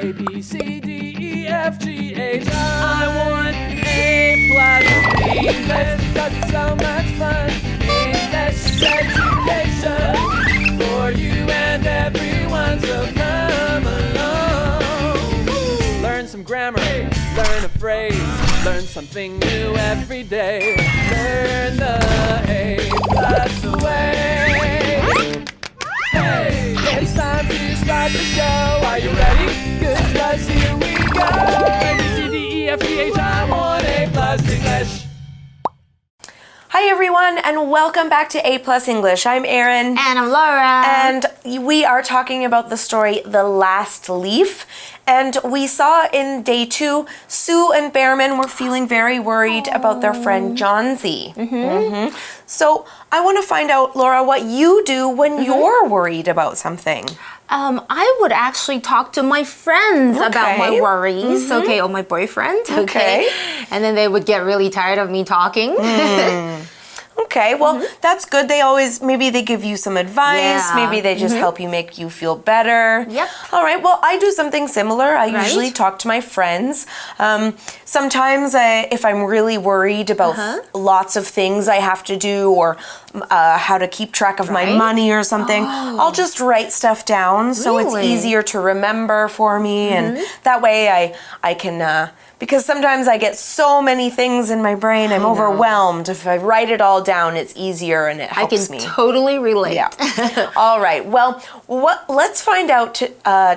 A, B, C, D, E, F, G, H, I want A+ English because it's so much fun. English education for you and everyone, so come along. Learn some grammar, learn a phrase, learn something new every day. Learn the A+ way. Hey, it's time to start the show. Are you ready? Good, 'cause here we go. A, B, C, D, E, F, G, H, I want A+ English. Hi everyone, and welcome back to A+ English. I'm Erin. And I'm Laura. And we are talking about the story The Last Leaf. And we saw in day 2, Sue and Behrman were feeling very worried about their friend Johnsy. So I want to find out, Laura, what you do when you're worried about something. I would actually talk to my friends about my worries, or my boyfriend, and then they would get really tired of me talking. Okay, well, that's good. Maybe they give you some advice. Yeah. Maybe they just help you make you feel better. Yep. All right, well, I do something similar. I usually talk to my friends. Sometimes if I'm really worried about lots of things I have to do or how to keep track of my money or something, I'll just write stuff down so it's easier to remember for me. And that way I can... because sometimes I get so many things in my brain, I'm overwhelmed. If I write it all down, it's easier and it helps me. I can totally relate. Yeah. All right. Well, let's find out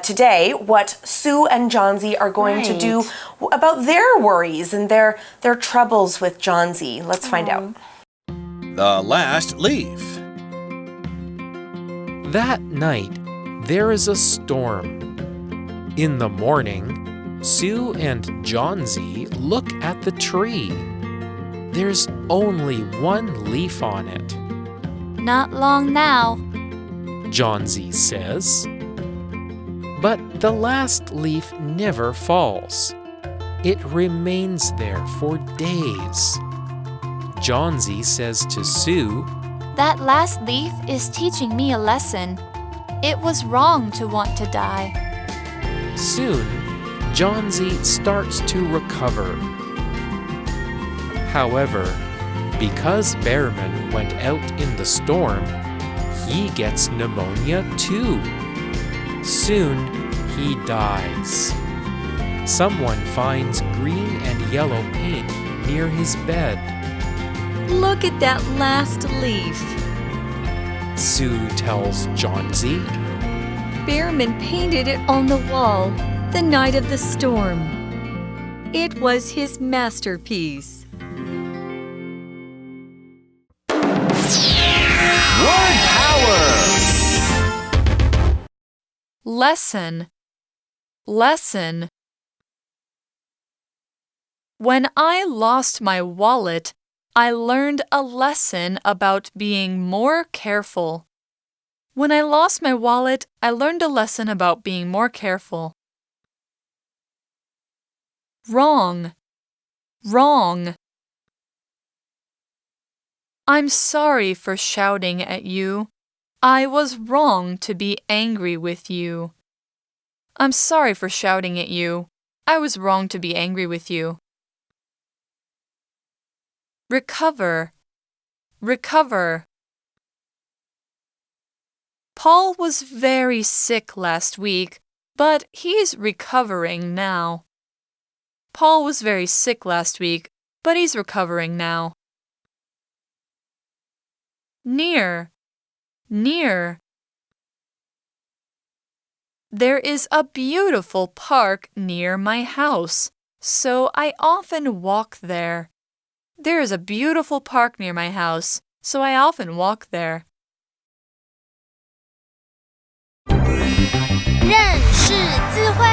today what Sue and Johnsy are going to do about their worries and their troubles with Johnsy. Let's find out. The Last Leaf. That night, there is a storm. In the morning, Sue and Johnsy look at the tree. There's only one leaf on it. Not long now, Johnsy says. But the last leaf never falls. It remains there for days. Johnsy says to Sue, that last leaf is teaching me a lesson. It was wrong to want to die. Soon, Johnsy starts to recover. However, because Behrman went out in the storm, he gets pneumonia too. Soon, he dies. Someone finds green and yellow paint near his bed. Look at that last leaf. Sue tells Johnsy. Behrman painted it on the wall the night of the storm. It was his masterpiece. Word power! Lesson. Lesson. When I lost my wallet, I learned a lesson about being more careful. When I lost my wallet, I learned a lesson about being more careful. Wrong. Wrong. I'm sorry for shouting at you. I was wrong to be angry with you. I'm sorry for shouting at you. I was wrong to be angry with you. Recover. Recover. Paul was very sick last week, but he's recovering now. Paul was very sick last week, but he's recovering now. Near. Near. There is a beautiful park near my house, so I often walk there. There is a beautiful park near my house, so I often walk there. 认识字汇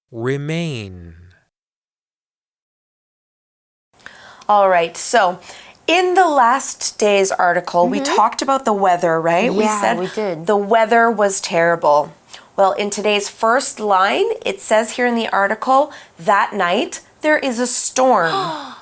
Remain. All right, so in the last day's article, we talked about the weather, right? Yeah, we said we did. The weather was terrible. Well, in today's first line, it says here in the article, that night, there is a storm.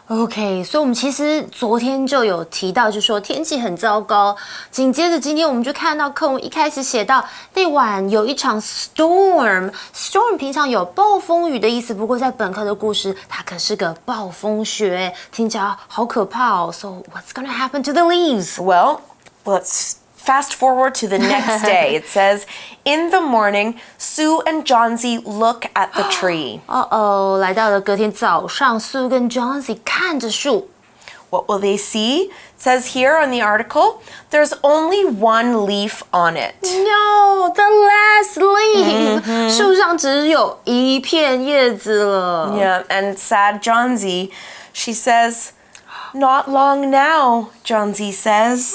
OK， 所以我们其实昨天就有提到，就说天气很糟糕。紧接着今天我们就看到课文一开始写到那晚有一场 storm。storm 平常有暴风雨的意思，不过在本课的故事，它可是个暴风雪，听起来好可怕哦。So what's gonna happen to the leaves? Well, let's fast forward to the next day. It says, in the morning, Sue and Johnsy look at the tree. 来到了隔天早上 ，Sue 跟 Johnsy 看着树。What will they see? It says here on the article, there's only one leaf on it. No, the last leaf. 树上只有一片叶子了。Yeah, and sad Johnsy, she says, not long now, Johnsy says.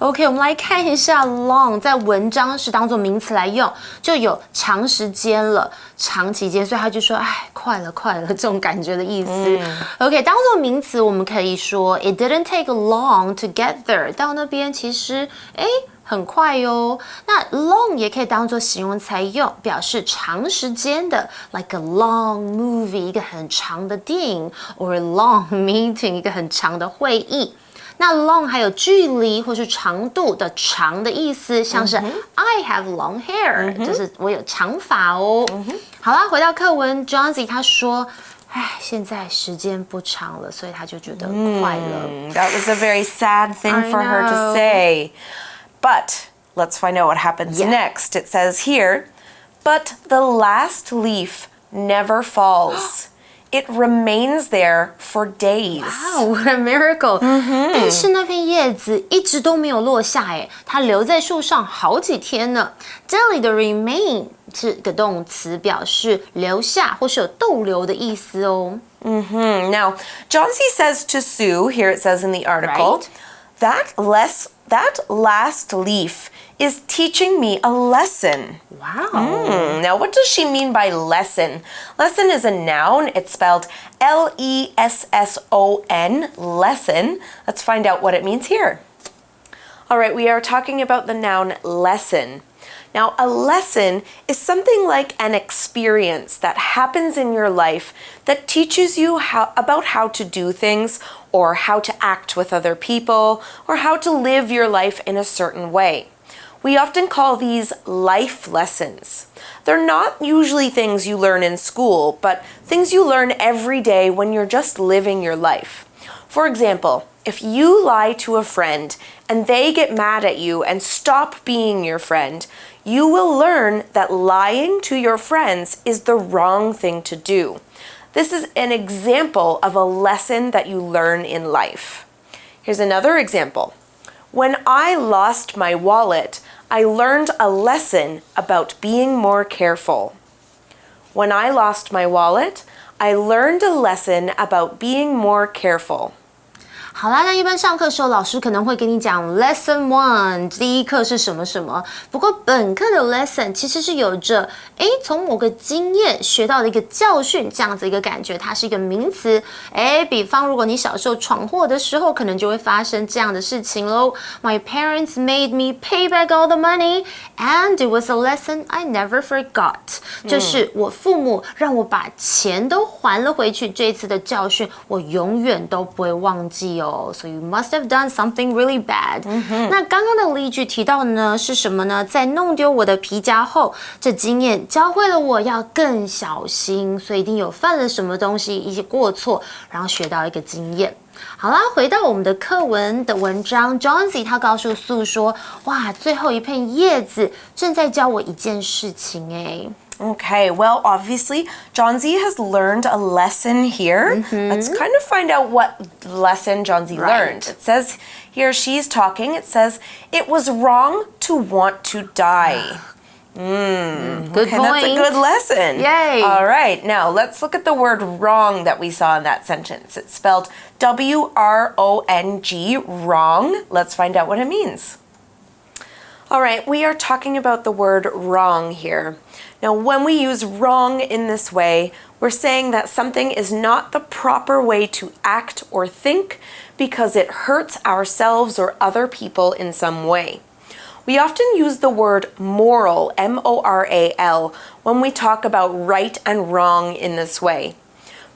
OK， 我们来看一下 long 在文章是当做名词来用，就有长时间了、长期间，所以他就说，哎，快了这种感觉的意思。OK， 当做名词我们可以说 It didn't take long to get there。到那边其实，很快哟。那 long 也可以当做形容词来用，表示长时间的 ，like a long movie， 一个很长的电影 ，or a long meeting， 一个很长的会议。那 long 还有距离或是长度的长的意思，像是 I have long hair， 就是我有长发哦。好啦，回到课文 ，Johnsy 他说。现在时间不长了，所以他就觉得快乐。That was a very sad thing for her to say. But let's find out what happens next. It says here, but the last leaf never falls. It remains there for days. Wow, what a miracle! 但是那片叶子一直都没有落下，它留在树上好几天呢。这里的 remain 是个动词，表示留下或是有逗留的意思哦。Now, Johnsy says to Sue, here it says in the article, that last leaf is teaching me a lesson. Wow. Now, what does she mean by lesson? Lesson is a noun. It's spelled Lesson, lesson. Let's find out what it means here. All right, we are talking about the noun lesson. Now, a lesson is something like an experience that happens in your life that teaches you about how to do things or how to act with other people or how to live your life in a certain way. We often call these life lessons. They're not usually things you learn in school, but things you learn every day when you're just living your life. For example, if you lie to a friend and they get mad at you and stop being your friend, you will learn that lying to your friends is the wrong thing to do. This is an example of a lesson that you learn in life. Here's another example. When I lost my wallet, I learned a lesson about being more careful. When I lost my wallet, I learned a lesson about being more careful. 好啦，那一般上课的时候，老师可能会给你讲 Lesson 1， 第一课是什么什么。不过本课的 lesson 其实是有着从某个经验学到的一个教训这样子一个感觉，它是一个名词。比方如果你小时候闯祸的时候，可能就会发生这样的事情咯。My parents made me pay back all the money, and it was a lesson I never forgot。就是我父母让我把钱都还了回去，这一次的教训我永远都不会忘记哦。So you must have done something really bad. 那刚刚的例句提到的呢是什么呢？在弄丢我的皮夹后，这经验教会了我要更小心，所以一定有犯了什么东西，一些过错，然后学到一个经验。好啦，回到我们的课文的文章 ，Johnsy 他告诉Sue说：“哇，最后一片叶子正在教我一件事情。” Okay, well, obviously, Johnsy has learned a lesson here. Let's kind of find out what lesson Johnsy learned. It says here, she's talking, it says, it was wrong to want to die. Good okay, point. That's a good lesson. Yay. All right, now let's look at the word wrong that we saw in that sentence. It's spelled W-R-O-N-G, wrong. Let's find out what it means. All right, we are talking about the word wrong here. Now, when we use wrong in this way, we're saying that something is not the proper way to act or think because it hurts ourselves or other people in some way. We often use the word moral, M-O-R-A-L, when we talk about right and wrong in this way.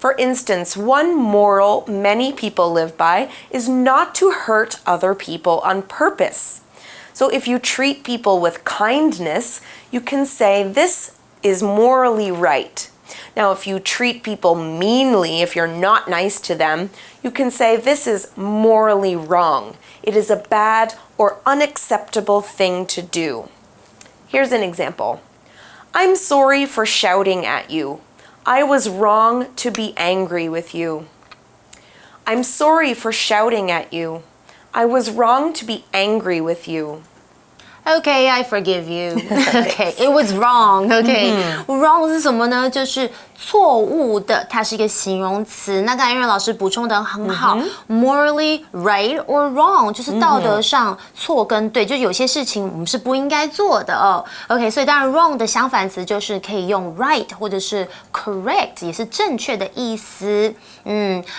For instance, one moral many people live by is not to hurt other people on purpose. So if you treat people with kindness, you can say this is morally right. Now, if you treat people meanly, if you're not nice to them, you can say this is morally wrong. It is a bad or unacceptable thing to do. Here's an example. I'm sorry for shouting at you. I was wrong to be angry with you. I'm sorry for shouting at you. I was wrong to be angry with you. Okay, I forgive you. Okay, it was wrong. Okay, wrong 是什么呢？就是错误的，它是一个形容词。那刚才因为老师补充的很好，morally right or wrong 就是道德上错跟对，就有些事情我们是不应该做的哦。OK， 所以当然 wrong 的相反词就是可以用 right 或者是 correct， 也是正确的意思。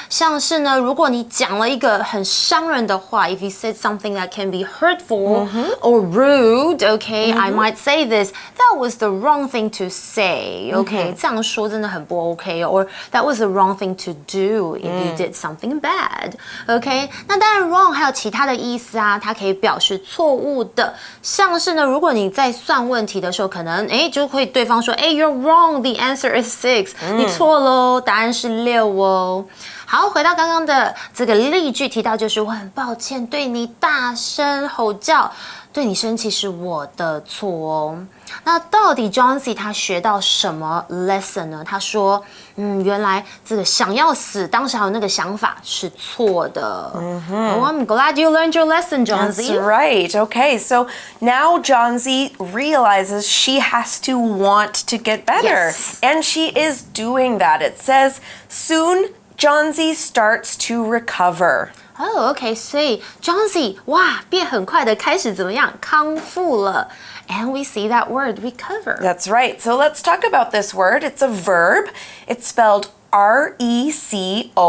像是呢，如果你讲了一个很伤人的话 ，if you said something that can be hurtful or rude, okay, I might say this. That was the wrong thing to say. Okay, 这样说真的很不 OK 哦。Or that was the wrong thing to do if you did something bad. Okay, 那当然 wrong 还有其他的意思啊，它可以表示错误的。像是呢，如果你在算问题的时候，可能就会对方说，you're wrong. The answer is 6. 你错喽，答案是6哦。好，回到刚刚的这个例句，提到就是我很抱歉对你大声吼叫，对你生气是我的错哦。那到底 John C 他学到什么 lesson 呢？他说，原来这个想要死，当时还有那个想法是错的。Oh, I'm glad you learned your lesson, John Z. That's right. Okay, so now John Z realizes she has to want to get better. Yes. And she is doing that. It says, soon John Z starts to recover. Oh, okay. 所以 John Z 哇，变很快的开始怎么样？康复了。And we see that word recover. That's right. So let's talk about this word. It's a verb. It's spelled R-E-C-O-V-E-R,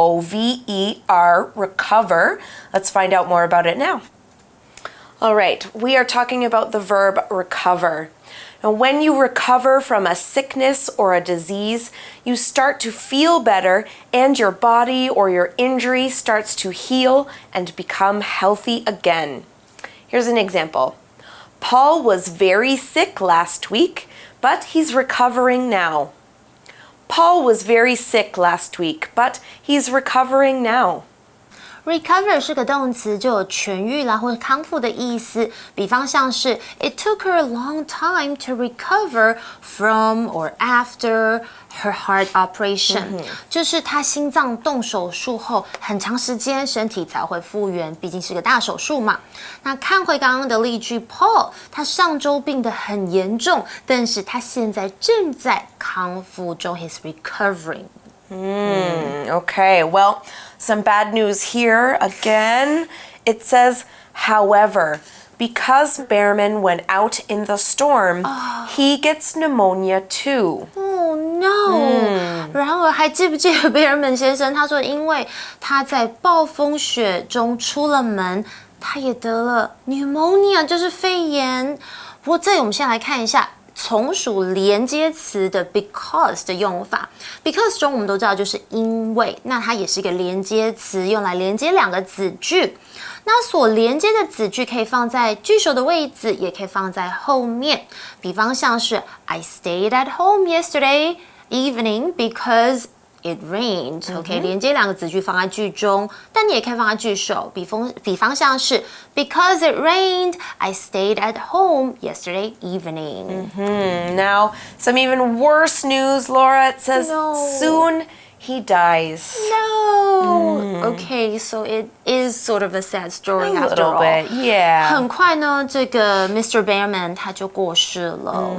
recover. Let's find out more about it now. All right, we are talking about the verb recover. Now, when you recover from a sickness or a disease, you start to feel better and your body or your injury starts to heal and become healthy again. Here's an example. Paul was very sick last week, but he's recovering now. Paul was very sick last week, but he's recovering now. Recover 是个动词，就有痊愈啦或者康复的意思。比方像是 It took her a long time to recover from or after her heart operation，就是她心脏动手术后很长时间身体才会复原，毕竟是个大手术嘛。那看回刚刚的例句 ，Paul 他上周病得很严重，但是他现在正在康复中 ，he's recovering。Okay, well, some bad news here again. It says, however, because Behrman went out in the storm, he gets pneumonia too. Oh no! 然而还记不记得贝尔曼先生他说，因为他在暴风雪中出了门，他也得了 pneumonia， 就是肺炎。不过这里我们先来看一下。从属连接词的 because 的用法 ，because 中我们都知道就是因为，那它也是一个连接词，用来连接两个子句。那所连接的子句可以放在句首的位置，也可以放在后面。比方像是 I stayed at home yesterday evening because it rained. OK， 连接两个子句放在句中，但你也可以放在句首。比方像是 Because it rained, I stayed at home yesterday evening. Now, some even worse news, Laura. It says, soon he dies. No. Okay, so it is sort of a sad story A after little all. bit, yeah. 很快呢，这个 Mr. Behrman 他就过世了。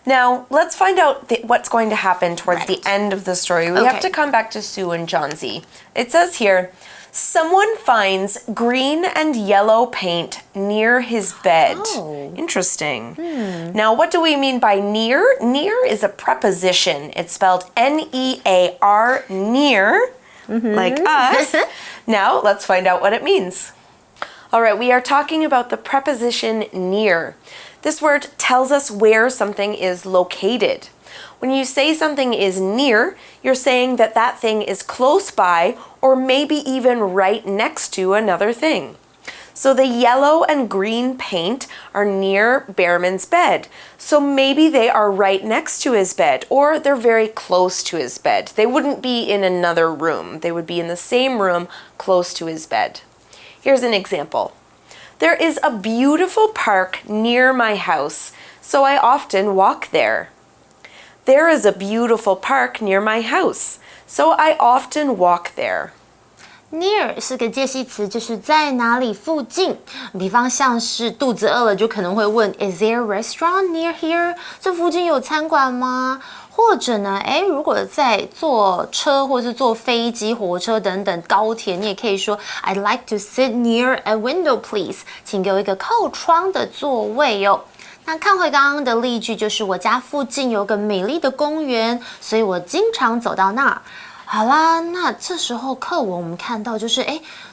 Now, let's find out what's going to happen towards the end of the story. We have Okay. to come back to Sue and John Z. It says here, someone finds green and yellow paint near his bed. Oh. Interesting. Now, what do we mean by near? Near is a preposition. It's spelled N-E-A-R, near, like us. Now, let's find out what it means. All right, we are talking about the preposition near. This word tells us where something is located. When you say something is near, you're saying that that thing is close by or maybe even right next to another thing. So the yellow and green paint are near Behrman's bed. So maybe they are right next to his bed or they're very close to his bed. They wouldn't be in another room. They would be in the same room close to his bed. Here's an example. There is a beautiful park near my house, so I often walk there. There is a beautiful park near my house, so I often walk there. Near 是个介系词，就是在哪里附近。比方像是肚子饿了，就可能会问 Is there a restaurant near here？ 这附近有餐馆吗？或者呢，如果在坐车或是坐飞机、火车等等高铁，你也可以说 I'd like to sit near a window, please。请给我一个靠窗的座位哦。那看回刚刚的例句，就是我家附近有个美丽的公园，所以我经常走到那儿。好啦，那这时候课文我们看到就是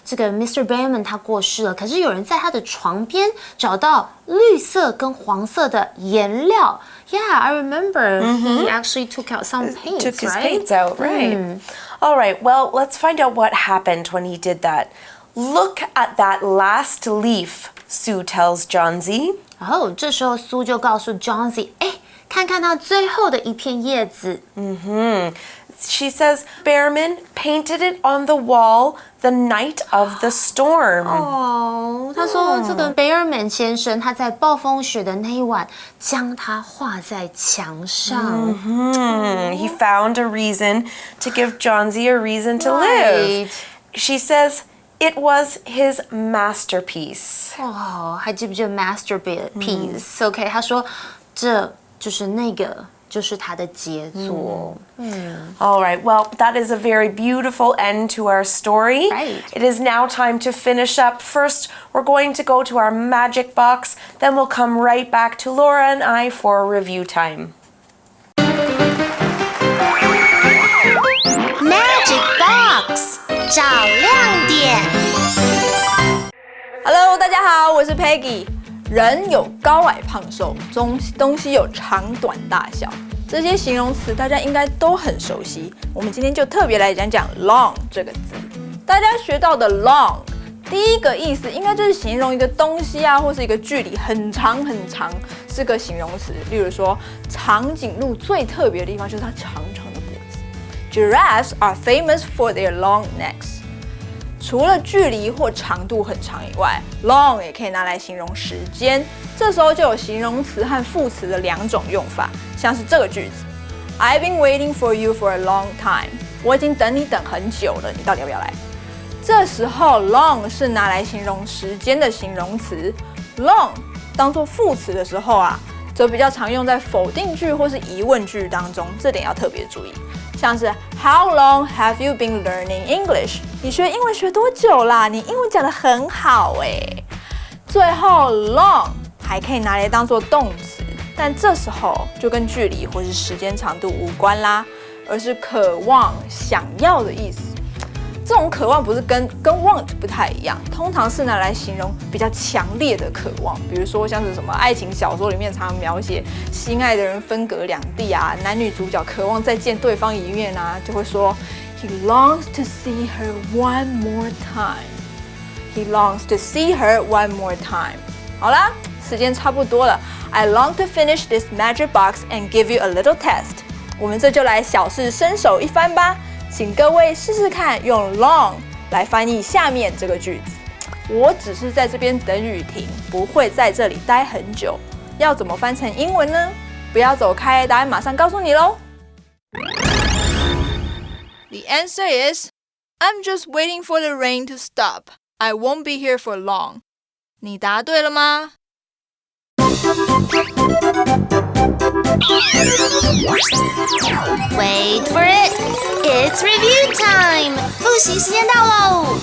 这个 Mr. Behrman 他过世了，可是有人在他的床边找到绿色跟黄色的颜料。Yeah, I remember he actually took out some paints, Took his paints out, right. All right, well, let's find out what happened when he did that. Look at that last leaf, Sue tells Johnsy. 这时候苏就告诉 Johnsy， 看看那最后的一片叶子。She says Behrman painted it on the wall the night of the storm. 他说这个 Behrman 先生他在暴风雪的那一晚将它画在墙上。He found a reason to give Johnsy a reason to live. She says it was his masterpiece. 还记不记得 masterpiece？ OK， 他说这就是那个。就是他的杰作。All right, well, that is a very beautiful end to our story. Right. It is now time to finish up. First, we're going to go to our magic box. Then we'll come right back to Laura and I for review time. Magic box 找亮点。Hello， 大家好，我是 Peggy。人有高矮胖瘦，东西有长短大小，这些形容词大家应该都很熟悉。我们今天就特别来讲讲 long 这个字。大家学到的 long， 第一个意思应该就是形容一个东西啊，或是一个距离很长很长，是个形容词。例如说，长颈鹿最特别的地方就是它长长的脖子。Giraffes are famous for their long necks。除了距离或长度很长以外 ，long 也可以拿来形容时间。这时候就有形容词和副词的两种用法，像是这个句子 ：I've been waiting for you for a long time。我已经等你等很久了，你到底要不要来？这时候 long 是拿来形容时间的形容词 ，long 当做副词的时候啊，则比较常用在否定句或是疑问句当中，这点要特别注意。像是 How long have you been learning English？ 你学英文学多久啦？你英文讲得很好欸。最后 long 还可以拿来当作动词，但这时候就跟距离或是时间长度无关啦，而是渴望、想要的意思。这种渴望不是跟 want 不太一样，通常是拿来形容比较强烈的渴望，比如说像是什么爱情小说里面常常描写心爱的人分隔两地啊，男女主角渴望再见对方一面啊，就会说 He longs to see her one more time. He longs to see her one more time. 好啦，时间差不多了。I long to finish this magic box and give you a little test. 我们这就来小试身手一番吧。请各位试试看用 long 来翻译下面这个句子。我只是在这边等雨停，不会在这里待很久。要怎么翻成英文呢？不要走开，答案马上告诉你咯。The answer is, I'm just waiting for the rain to stop. I won't be here for long. 你答对了吗？Wait for it. It's review time. 复习时间到喽。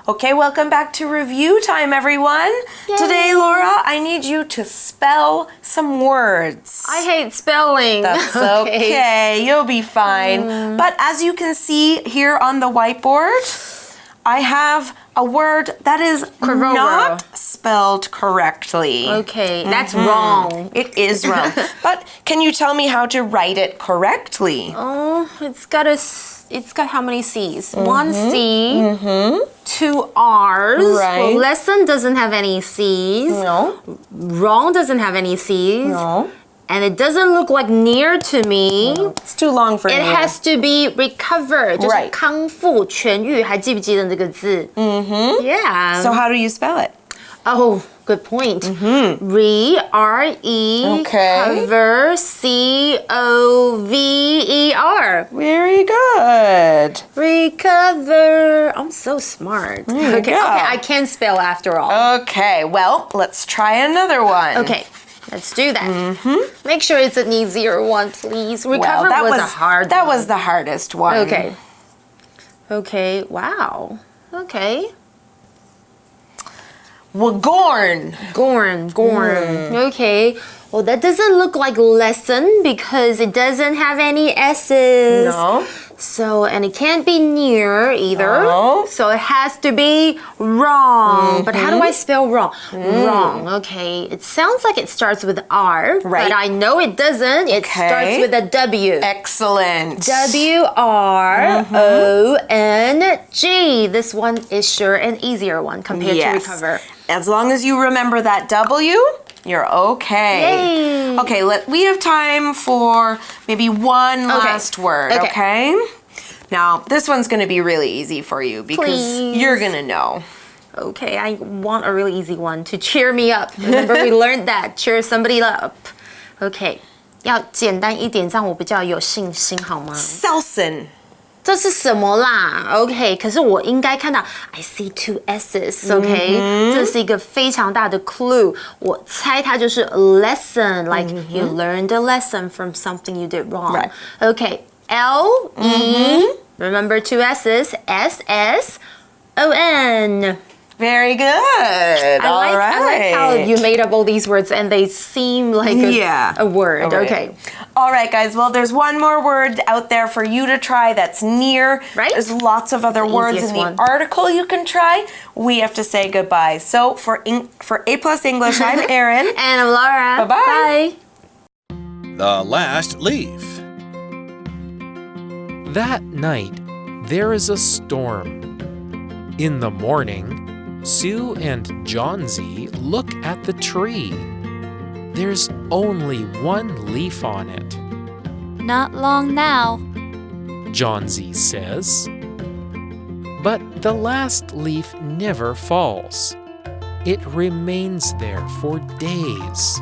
Okay, welcome back to review time, everyone. Yay. Today, Laura, I need you to spell some words. I hate spelling. That's okay. You'll be fine. But as you can see here on the whiteboard, I have a word that is not spelled correctly. Okay, that's wrong. It is wrong. But can you tell me how to write it correctly? Oh, it's got how many C's? One C, two R's. Right. Well, lesson doesn't have any C's. No. Wrong doesn't have any C's. No. And it doesn't look like near to me. No. It's too long for It near. has to be recovered. 就是 Right. 康复、痊愈，还记不记得这个字？ Yeah. So how do you spell it? Oh, good point. R-E, Okay. cover, C-O-V-E-R. Very good. Recover. I'm so smart. There you Okay, go. okay, I can spell after all. Okay, well, let's try another one. Okay, let's do that. Make sure it's an easier one, please. Recover Well, was a hard that one. was the hardest one. Okay. Okay, wow. Okay. Wagorn. Gorn. Okay. Well, that doesn't look like lesson because it doesn't have any S's. No. So, and it can't be near either. No. So it has to be wrong. But how do I spell wrong? Wrong. Okay. It sounds like it starts with R. Right. But I know it doesn't. It starts with a W. Excellent. W-R-O-N-G. This one is sure an easier one compared to recover. As long as you remember that W, you're okay. Yay. Okay, we have time for maybe one last word, okay? Now, this one's going to be really easy for you because you're going to know. Okay, I want a really easy one to cheer me up. Remember we learned that. Cheer somebody up. Okay. 要简单一点，这样我比较有信心，好吗？ Selson. 这是什么啦 ？OK， 可是我应该看到 I see two S's，OK，、这是一个非常大的 clue。我猜它就是 a lesson，like、you learned a lesson from something you did wrong. Right. L-E，remember two S's，S-S-O-N. Very good. I like how you made up all these words and they seem like a word. Right. Okay. All right, guys. Well, there's one more word out there for you to try that's near. Right. There's lots of other words in the article you can try. We have to say goodbye. So for A+ English, I'm Erin. And I'm Laura. Bye-bye. Bye. The last leaf. That night, there is a storm. In the morning, Sue and Johnsy look at the tree. There's only one leaf on it. Not long now. Johnsy says. But the last leaf never falls. It remains there for days.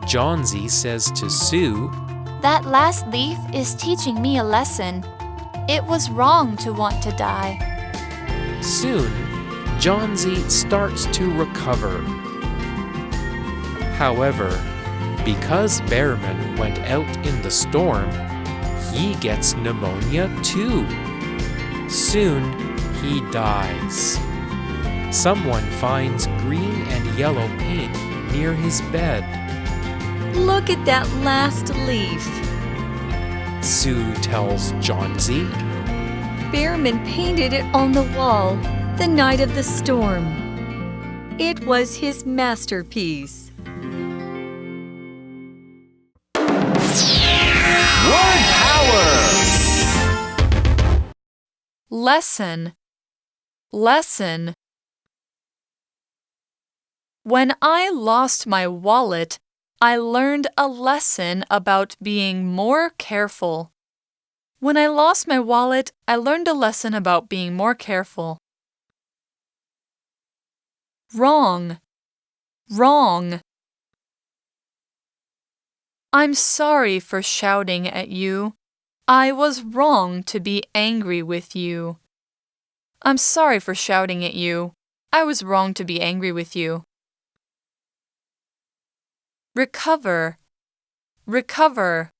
Johnsy says to Sue, That last leaf is teaching me a lesson. It was wrong to want to die. Soon, Johnsy starts to recover. However, because Bearman went out in the storm, he gets pneumonia too. Soon, he dies. Someone finds green and yellow paint near his bed. Look at that last leaf. Sue tells Johnsy, Bearman painted it on the wall the night of the storm. It was his masterpiece. Word power. Lesson. Lesson. When I lost my wallet, I learned a lesson about being more careful. When I lost my wallet, I learned a lesson about being more careful. Wrong. Wrong. I'm sorry for shouting at you. I was wrong to be angry with you. I'm sorry for shouting at you. I was wrong to be angry with you. Recover. Recover.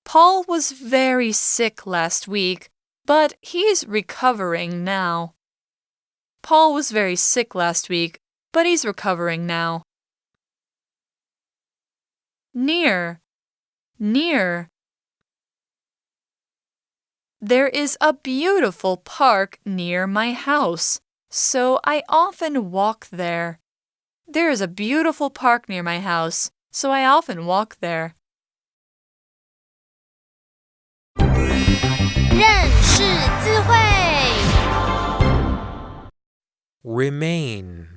Paul was very sick last week, but he's recovering now. Paul was very sick last week, but he's recovering now. Near. Near. There is a beautiful park near my house, so I often walk there. There is a beautiful park near my house, so I often walk there. 认识字汇。 Remain.